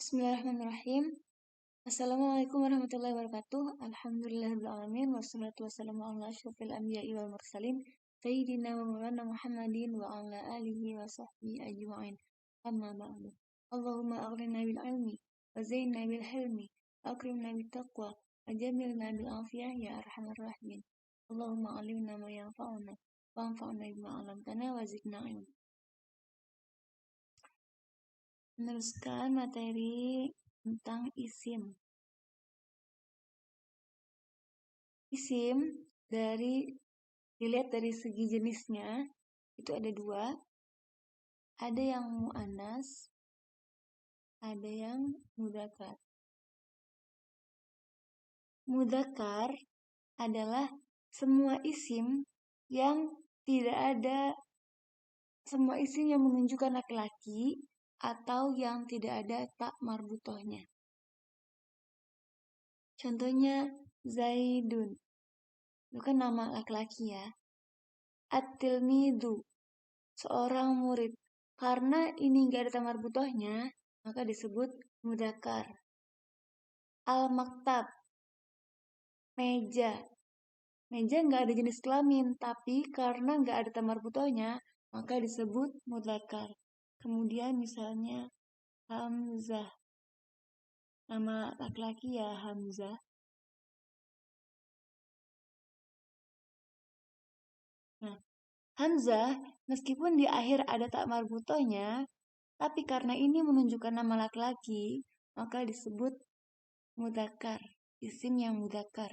Bismillahirrahmanirrahim. Assalamualaikum warahmatullahi wabarakatuh. Alhamdulillahirrahmanirrahim. Wassalatu wassalamu ala asyrafil anbiya'i wal mursalin Sayyidina wa maulana Muhammadin wa ala alihi wa sahbihi ajma'in. Amma ba'du. Allahumma aghnina bil ilmi wa zainna bil hilmi wa akrimna bit taqwa wa jamilna bil afiyah ya arhamar rahimin. Allahumma alimna ma yanfa'una wa anfa'na bima 'allamtana wa zidna ilma. Meneruskan materi tentang isim. Isim dilihat dari segi jenisnya itu ada dua. Ada yang mu'annas, ada yang mudzakkar. Mudzakkar adalah semua isim yang menunjukkan laki-laki atau yang tidak ada tak marbutohnya. Contohnya Zaidun, itu kan nama laki-laki ya. At-tilmidu, seorang murid. Karena ini gak ada tak marbutohnya, maka disebut mudzakkar. Al-maktab, meja. Meja gak ada jenis kelamin, tapi karena gak ada tak marbutohnya, maka disebut mudzakkar. Kemudian misalnya Hamzah, nama laki-laki ya Hamzah. Nah, Hamzah meskipun di akhir ada tak marbutohnya, tapi karena ini menunjukkan nama laki-laki, maka disebut mudzakkar, isim yang mudzakkar.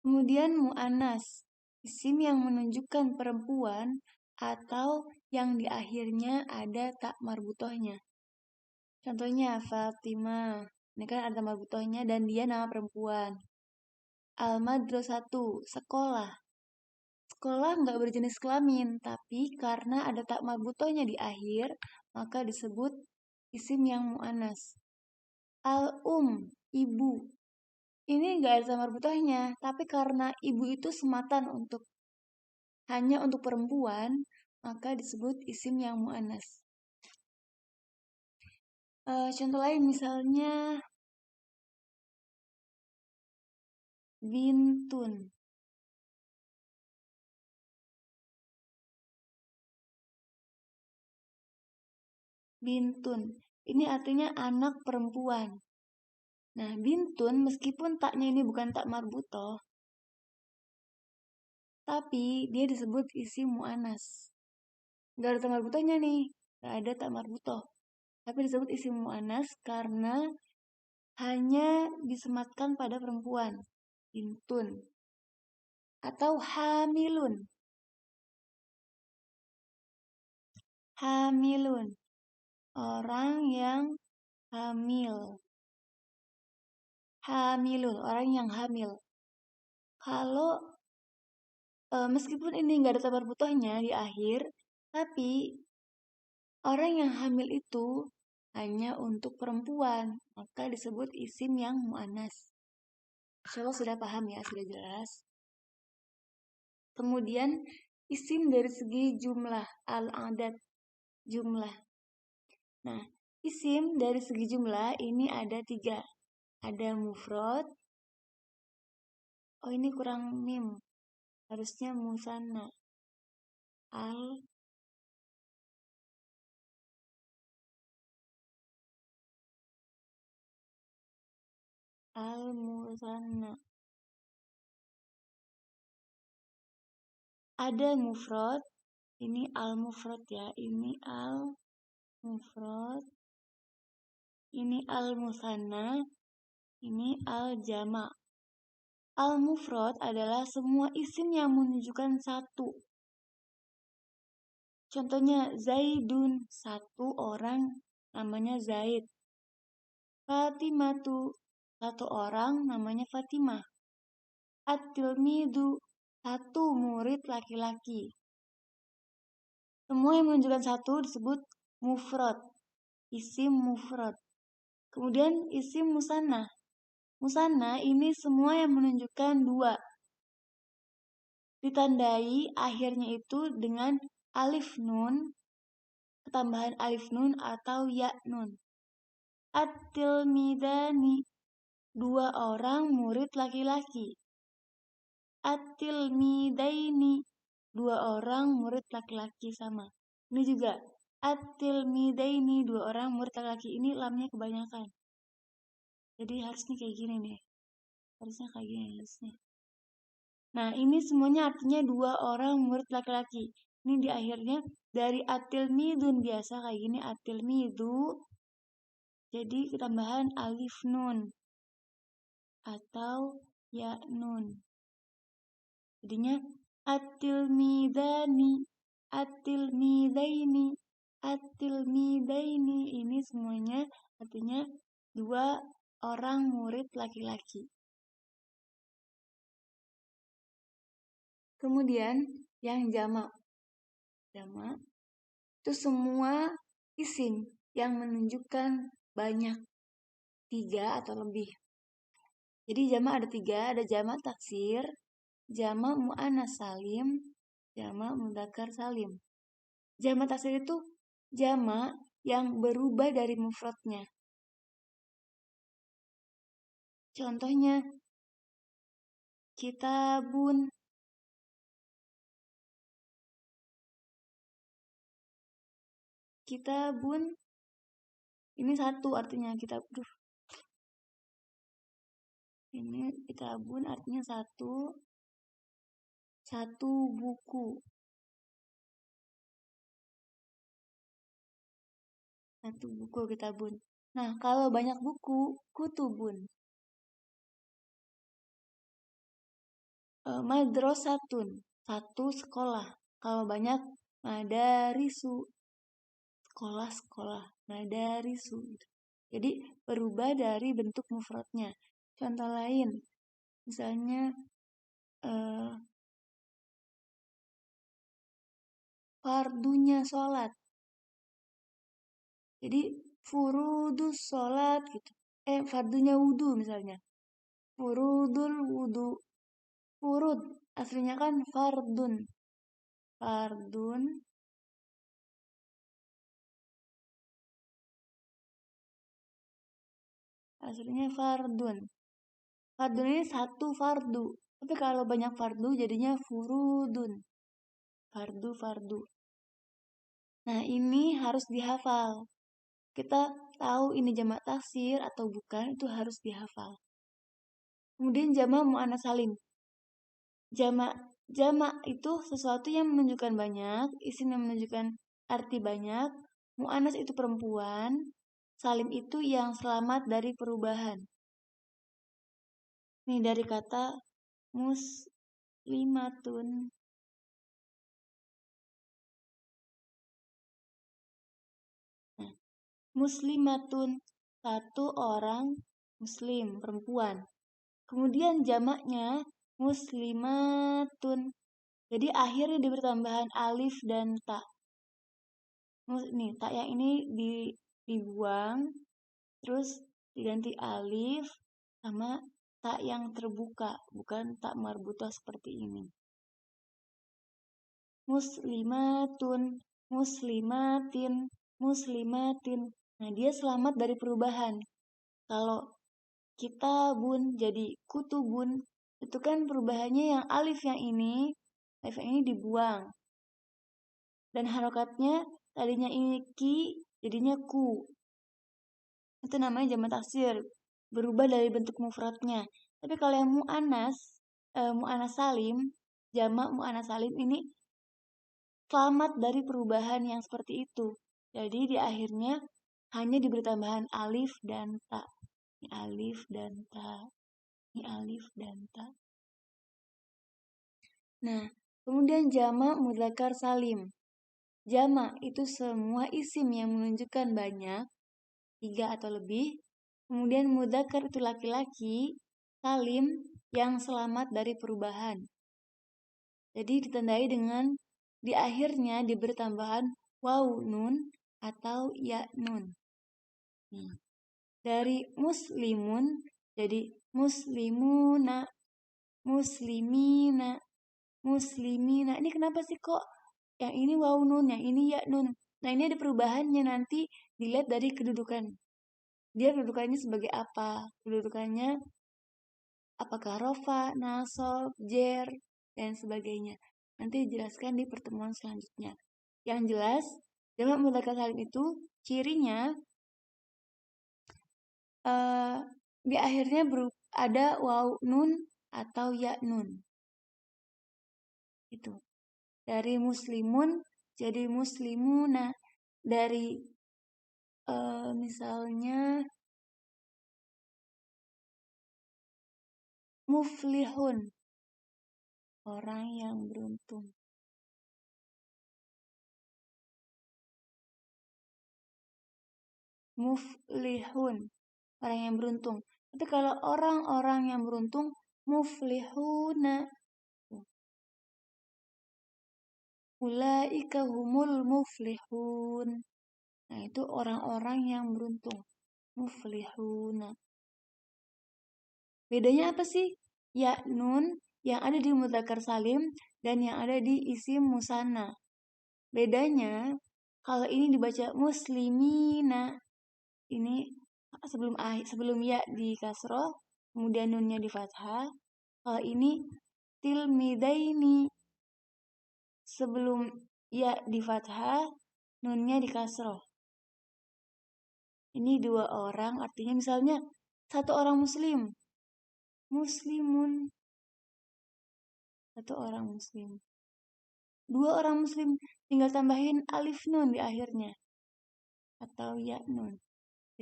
Kemudian mu'annas, isim yang menunjukkan perempuan atau yang di akhirnya ada tak marbutohnya. Contohnya Fatimah, ini kan ada marbutohnya dan dia nama perempuan. Al-madrasatu, sekolah. Sekolah nggak berjenis kelamin, tapi karena ada tak marbutohnya di akhir, maka disebut isim yang mu'annas. Al-um, ibu. Ini nggak ada tak marbutohnya, tapi karena ibu itu sematan hanya untuk perempuan, maka disebut isim yang mu'annas. Contoh lain misalnya bintun. Bintun, ini artinya anak perempuan. Nah, bintun meskipun taknya ini bukan tak marbutoh, tapi dia disebut isim mu'annas. Gak ada tak marbutohnya nih, gak ada tak marbutoh. Tapi disebut isim mu'annas karena hanya disematkan pada perempuan. Bintun. Atau hamilun. Hamilun. Orang yang hamil. Hamilun, orang yang hamil. Kalau meskipun ini nggak ada tak marbutohnya di akhir, tapi orang yang hamil itu hanya untuk perempuan, maka disebut isim yang mu'annas. Insyaallah sudah paham ya, sudah jelas. Kemudian isim dari segi jumlah, al-adad, jumlah. Nah, isim dari segi jumlah ini ada 3. Ada mufrad. Oh, ini kurang mim. Harusnya musanna. Al-musanna. Ada mufrad. Ini al-mufrad ya. Ini al-mufrad. Ini al-musanna. Ini al-jama'. Al-mufrad adalah semua isim yang menunjukkan satu. Contohnya Zaidun, satu orang namanya Zaid. Fatimatu, satu orang namanya Fatimah. At-tilmidu, satu murid laki-laki. Semua yang menunjukkan satu disebut mufrad, isim mufrad. Kemudian isim musanna. Musanna ini semua yang menunjukkan 2. Ditandai akhirnya itu dengan alif nun, ketambahan alif nun atau ya nun. At-tilmidani, 2 orang murid laki-laki. At-tilmidaini, 2 orang murid laki-laki sama. Ini juga at-tilmidaini, 2 orang murid laki-laki. Ini lamnya kebanyakan. Jadi harusnya kayak gini nih. Harusnya kayak gini harusnya. Nah, ini semuanya artinya 2 orang murid laki-laki. Ini di akhirnya dari at-tilmidun biasa kayak gini at-tilmidu. Jadi ketambahan alif nun atau ya nun. Jadinya at-tilmidani, at-tilmidaini, at-tilmidaini. Ini semuanya artinya 2 orang murid laki-laki. Kemudian yang jamak. Jamak itu semua isim yang menunjukkan banyak, 3 atau lebih. Jadi jamak ada 3, ada jamak taksir, jamak mu'annas salim, jamak mudzakkar salim. Jamak taksir itu jamak yang berubah dari mufradnya. Contohnya kitabun. Kitabun ini 1 artinya kitab. Ini kitabun artinya 1 buku. 1 buku kitabun. Nah, kalau banyak buku, kutubun. Madrasatun, 1 sekolah. Kalau banyak, madarisu, sekolah-sekolah, madarisu. Jadi berubah dari bentuk mufradnya. Contoh lain, misalnya fardunya sholat. Jadi furudus sholat gitu. Fardunya wudu misalnya. Furudul wudu. Furud aslinya kan fardun. Fardun. Aslinya fardun. Fardun ini 1 fardu. Tapi kalau banyak fardu jadinya furudun. Fardu. Nah, ini harus dihafal. Kita tahu ini jamak taksir atau bukan, itu harus dihafal. Kemudian jamak mu'annas salim. Jamak itu sesuatu yang menunjukkan banyak, isim yang menunjukkan arti banyak, mu'annas itu perempuan, salim itu yang selamat dari perubahan. Ini dari kata muslimatun. Nah, muslimatun, 1 orang muslim, perempuan. Kemudian jamaknya muslimatun. Jadi akhirnya diberi tambahan alif dan ta. Nih, ta yang ini dibuang, terus diganti alif sama ta yang terbuka, bukan ta marbutah seperti ini. Muslimatun, muslimatin, muslimatin. Nah, dia selamat dari perubahan. Kalau kitabun jadi kutubun, itu kan perubahannya yang alif yang ini dibuang. Dan harokatnya tadinya ini ki, jadinya ku. Itu namanya jamak taksir, berubah dari bentuk mufradnya. Tapi kalau yang mu'annas salim, jamak mu'annas salim ini selamat dari perubahan yang seperti itu. Jadi di akhirnya hanya diberi tambahan alif dan ta. Ini alif dan ta. Ini alif dan ta. Nah, kemudian jamak mudzakkar salim. Jamak itu semua isim yang menunjukkan banyak, 3 atau lebih. Kemudian mudzakkar itu laki-laki, salim yang selamat dari perubahan. Jadi ditandai dengan di akhirnya diberi tambahan waw nun atau ya nun. Nah, dari muslimun jadi muslimuna, muslimina, muslimina. Ini kenapa sih kok yang ini waw nun, yang ini ya nun? Nah, ini ada perubahannya, nanti dilihat dari kedudukan. dia kedudukannya sebagai apa? Kedudukannya apakah rofa, nasab, jer, dan sebagainya. Nanti dijelaskan di pertemuan selanjutnya. Yang jelas, jamak mudzakkar salim itu cirinya di akhirnya ada waw nun atau ya nun. Itu. Dari muslimun jadi muslimuna. Dari misalnya muflihun, orang yang beruntung. Muflihun, orang yang beruntung. Tapi kalau orang-orang yang beruntung, muflihuna. Ulaika humul muflihun. Nah, itu orang-orang yang beruntung. Muflihuna. Bedanya apa sih? Ya nun yang ada di mudzakkar salim dan yang ada di isim musanna. Bedanya kalau ini dibaca muslimina. Ini sebelum ya di kasroh, kemudian nunnya di fathah. Kalau ini tilmidaini. Sebelum ya di fathah, nunnya di kasroh. Ini dua orang, artinya misalnya satu orang muslim. Muslimun. Satu orang muslim. Dua orang muslim, tinggal tambahin alif nun di akhirnya. Atau ya nun.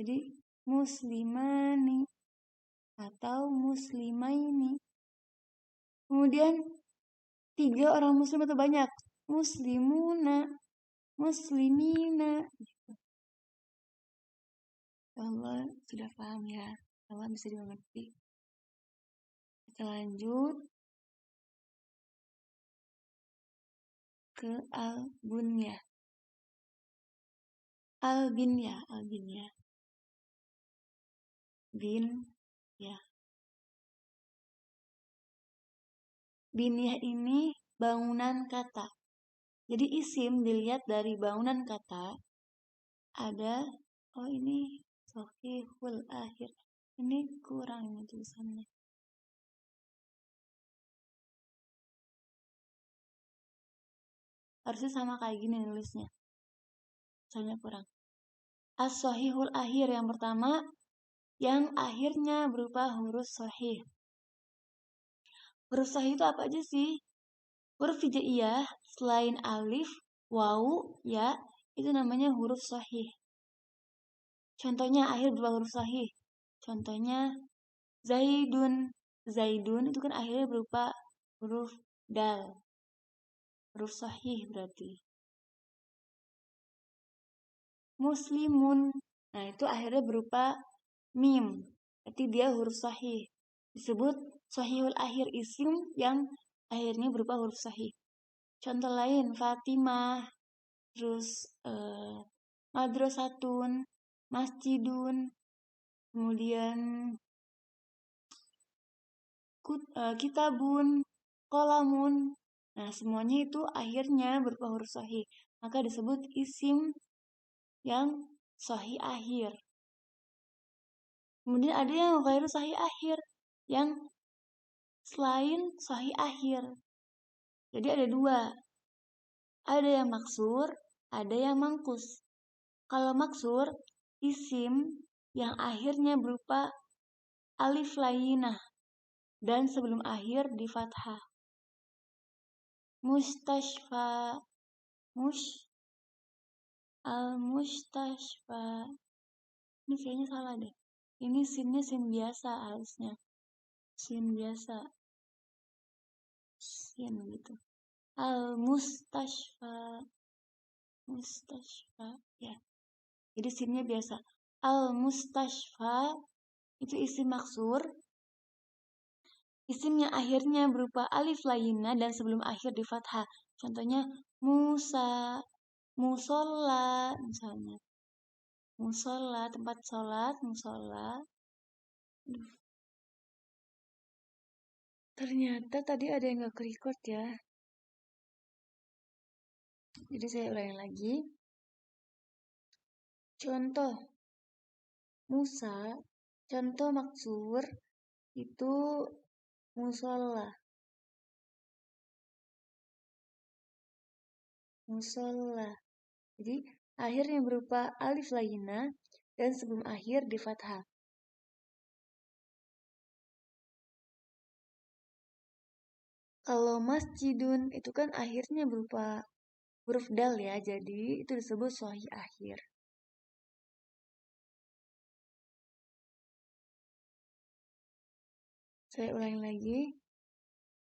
Jadi muslimani atau muslimaini. Kemudian 3 orang muslim atau banyak? Muslimuna, muslimina. Allah sudah paham ya. Allah bisa dimengerti. Kita lanjut ke al-bunyah. Al-binyah, al-binyah. Bin, ya. Binyah ini bangunan kata. Jadi isim dilihat dari bangunan kata. Ada, oh ini sahihul akhir. Ini kurang ini tulisannya. Harusnya sama kayak gini nulisnya. Soalnya kurang. As-sahihul akhir yang pertama, yang akhirnya berupa huruf sahih. Huruf sahih itu apa aja sih? Huruf hijaiyah selain alif, waw, ya, itu namanya huruf sahih. Contohnya akhir berupa huruf sahih. Contohnya Zaidun. Zaidun itu kan akhirnya berupa huruf dal. Huruf sahih berarti. Muslimun. Nah, itu akhirnya berupa mim. Berarti dia huruf sahih. Disebut sahihul akhir, isim yang akhirnya berupa huruf sahih. Contoh lain, Fatimah. Terus madrasatun, masjidun. Kemudian kitabun, kolamun. Nah, semuanya itu akhirnya berupa huruf sahih. Maka disebut isim yang sahih akhir. Kemudian ada yang ghairu sahih akhir, yang selain sahih akhir. Jadi ada 2. Ada yang maksur, ada yang mangkus. Kalau maksur, isim yang akhirnya berupa alif lainah dan sebelum akhir di fathah. Mustashfa, al-mustashfa. Ini kayaknya salah deh. Ini sinnya sin biasa harusnya. Sin biasa. Sin gitu. Al-mustashfa. Mustashfa, ya. Jadi sinnya biasa. Al-mustashfa itu isim maksur. Isim yang akhirnya berupa alif lainah dan sebelum akhir di fathah. Contohnya Musa, musola misalnya. Musola, tempat sholat, musola. Ternyata tadi ada yang gak ke-record ya. Jadi saya ulangi lagi. Contoh, Musa, contoh maksur itu musola. Musola. Jadi akhirnya berupa alif lainah dan sebelum akhir di fathah. Kalau masjidun itu kan akhirnya berupa huruf dal ya, jadi itu disebut sahih akhir. Saya ulangi lagi.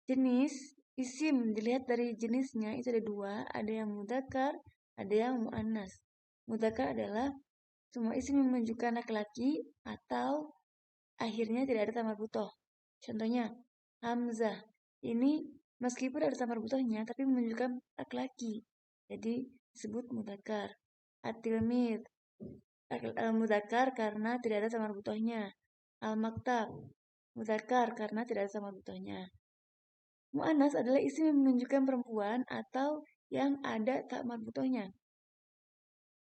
Jenis isim dilihat dari jenisnya itu ada dua, ada yang mudzakkar, ada yang muannas. Mudzakkar adalah semua isim yang menunjukkan laki-laki atau akhirnya tidak ada tamar butoh. Contohnya Hamzah. Ini meskipun ada tamar butohnya tapi menunjukkan laki-laki. Jadi disebut mudzakkar. At-tilmid mudzakkar karena tidak ada tamar butohnya. Al-maktab mudzakkar karena tidak ada tamar butohnya. Mu'annas adalah isim yang menunjukkan perempuan atau yang ada tak marbutohnya.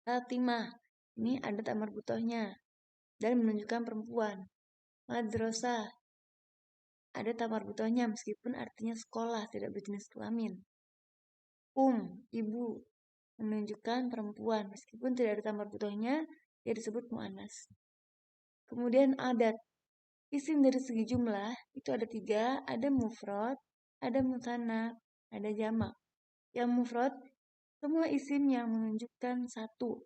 Fatimah, ini ada tak marbutohnya dan menunjukkan perempuan. Madrasah, ada tak marbutohnya meskipun artinya sekolah, tidak berjenis kelamin. Ibu, menunjukkan perempuan meskipun tidak ada tak marbutohnya, dia disebut mu'annas. Kemudian adat, isim dari segi jumlah itu ada 3, ada mufrad, ada musanna, ada jamak. Yang mufrad, semua isim yang menunjukkan satu.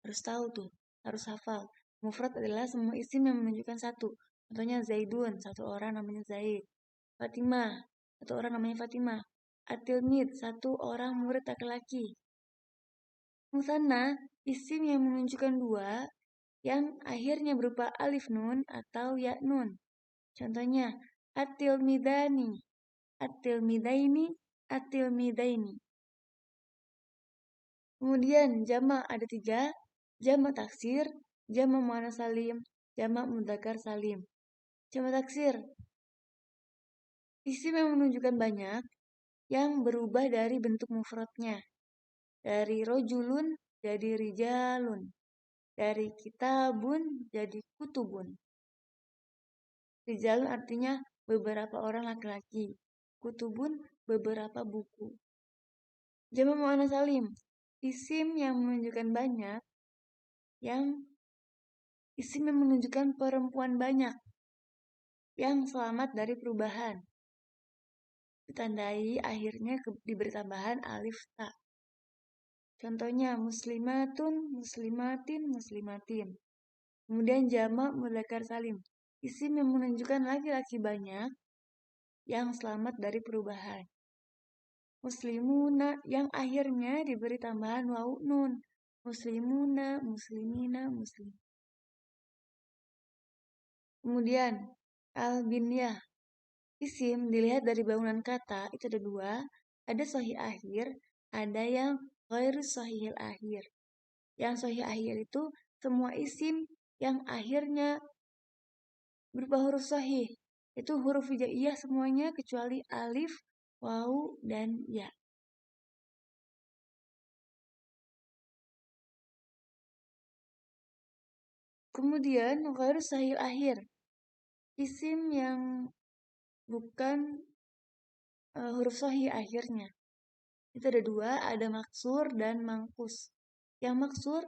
Harus tahu tuh, harus hafal. Mufrad adalah semua isim yang menunjukkan satu. Contohnya Zaidun, satu orang namanya Zaid. Fatimah, satu orang namanya Fatimah. At-tilmid, satu orang murid laki-laki. Musanna, isim yang menunjukkan dua, yang akhirnya berupa alif nun atau ya nun. Contohnya, at-tilmidani, at-tilmidaini, at-tilmidaini. Kemudian jamak ada 3, jamak taksir, jamak muannas salim, jamak mudzakkar salim. Jamak taksir, isim yang menunjukkan banyak yang berubah dari bentuk mufradnya. Dari rojulun jadi rijalun, dari kitabun jadi kutubun. Rijalun artinya beberapa orang laki-laki, kutubun beberapa buku. Jamak muannas salim, isim yang menunjukkan banyak yang isim yang menunjukkan perempuan banyak yang selamat dari perubahan. Ditandai akhirnya diberi tambahan alif ta. Contohnya muslimatun, muslimatin, muslimatin. Kemudian jamak mudzakkar salim, isim yang menunjukkan laki-laki banyak yang selamat dari perubahan. Muslimuna yang akhirnya diberi tambahan wawu nun. Muslimuna, muslimina, muslim. Kemudian al-binyah, isim dilihat dari bangunan kata itu ada 2, ada sahih akhir, ada yang ghairu sahihil akhir. Yang sahih akhir itu semua isim yang akhirnya berupa huruf sahih. Itu huruf hijaiyah semuanya kecuali alif, wawu, dan ya. Kemudian ghairu sahihil akhir, isim yang bukan huruf sahih akhirnya. Itu ada 2, ada maksur dan mangkus. Yang maksur,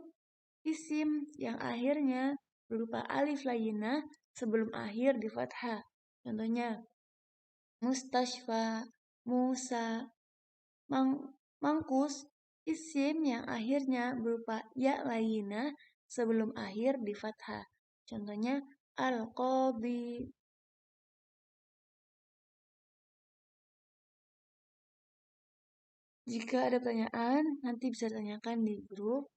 isim yang akhirnya berupa alif lainah sebelum akhir di fathah. Contohnya, mustashfa, Musa. Mangkus, isim yang akhirnya berupa ya lainah sebelum akhir di fathah. Contohnya, al-qadhi. Jika ada pertanyaan, nanti bisa tanyakan di grup.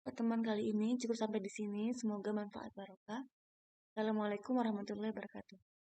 Pertemuan kali ini cukup sampai di sini. Semoga manfaat barokah. Assalamualaikum warahmatullahi wabarakatuh.